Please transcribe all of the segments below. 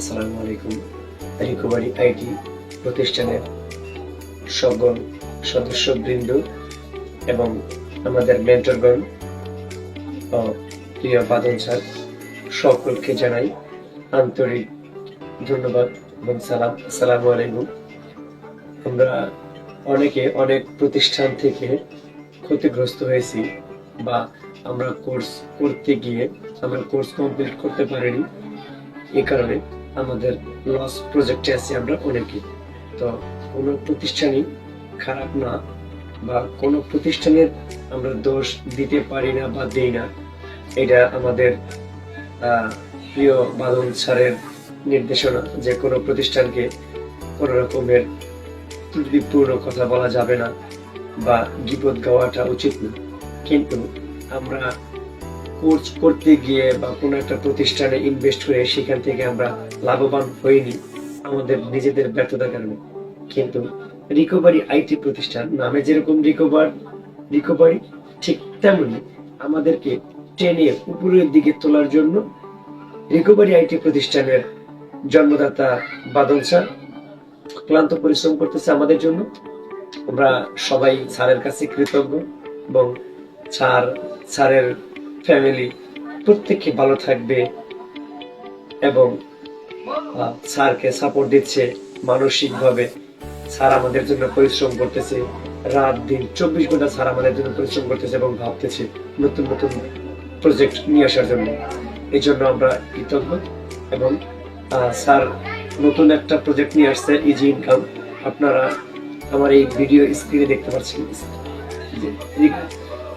আসসালামু আলাইকুম। Recovery IT প্রতিষ্ঠানের সকল সদস্যবৃন্দ এবং আমাদের মেন্টরগণ ও প্রিয় বাদন স্যার সকলকে জানাই আন্তরিক ধন্যবাদ এবং সালাম। আসসালামু আলাইকুম। আমরা অনেকে অনেক প্রতিষ্ঠান থেকে ক্ষতিগ্রস্ত হয়েছি বা আমরা কোর্স করতে গিয়ে আমরা কোর্স কমপ্লিট করতে পারিনি, এই কারণে আমাদের লস প্রজেক্টে আছি আমরা অনেকে। তো কোনো প্রতিষ্ঠানই খারাপ না বা কোনো প্রতিষ্ঠানের আমরা দোষ দিতে পারি না বা দেই না, এটা আমাদের প্রিয় বাদল স্যারের নির্দেশনা যে কোনো প্রতিষ্ঠানকে কোনো রকমের ত্রুটিপূর্ণ কথা বলা যাবে না বা গীবত গাওয়াটা উচিত না। কিন্তু আমরা কোর্স করতে গিয়ে বা কোনো একটা প্রতিষ্ঠানে ইনভেস্ট করে সেখান থেকে আমরা লাভবান হইনি আমাদের নিজেদের ব্যর্থতার কারণে। কিন্তু রিকভারি আইটি প্রতিষ্ঠান নামে যেরকম রিকভারি ঠিক তেমনি আমাদেরকে টেনে উপরের দিকে তোলার জন্য রিকভারি আইটি প্রতিষ্ঠানের জন্মদাতা বাদল স্যার ক্লান্ত পরিশ্রম করতেছে আমাদের জন্য। আমরা সবাই স্যারের কাছে কৃতজ্ঞ এবং স্যারের ফ্যামিলি প্রত্যেককে ভালো থাকবে এবং স্যারকে সাপোর্ট দিচ্ছে মানসিকভাবে। স্যার আমাদের জন্য পরিশ্রম করতেছে, রাত দিন 24 ঘন্টা স্যার আমাদের জন্য পরিশ্রম করতেছে এবং ভাবতেছে নতুন নতুন প্রজেক্ট নিয়ে আসার জন্য। এই জন্য আমরা কৃতজ্ঞ এবং স্যার নতুন একটা প্রজেক্ট নিয়ে আসছে, ইজি ইনকাম। আপনারা আমার এই ভিডিও স্ক্রিনে দেখতে পাচ্ছেন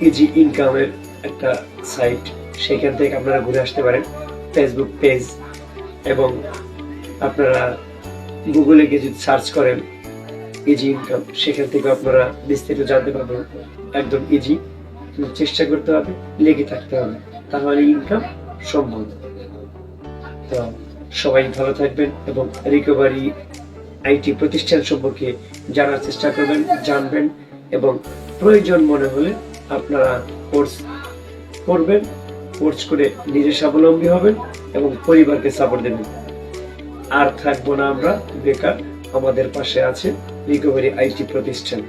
ইজি ইনকামের একটা সাইট, সেখান থেকে আপনারা ঘুরে আসতে পারেন। ফেসবুক পেজ এবং আপনারা গুগলে গিয়ে যদি সার্চ করেন ইজি ইনকাম, সেখান থেকে আপনারা বিস্তারিত জানতে পারবেন। একদম ইজি, চেষ্টা করতে হবে, লেগে থাকতে হবে, তাহলে ইনকাম সম্ভব। তো সবাই ভালো থাকবেন এবং রিকভারি আইটি প্রতিষ্ঠান সম্পর্কে জানার চেষ্টা করবেন, জানবেন এবং প্রয়োজন মনে হলে আপনারা কোর্স করবেন, কোর্স করে নিজে স্বাবলম্বী হবেন এবং পরিবারকে সাপোর্ট দেবেন। আর থাকবো না আমরা বেকার, আমাদের পাশে আছে রিকভারি আইটি প্রতিষ্ঠান।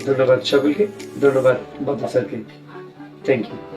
ধন্যবাদ সকলকে, ধন্যবাদ বাদল স্যারকে। Thank you.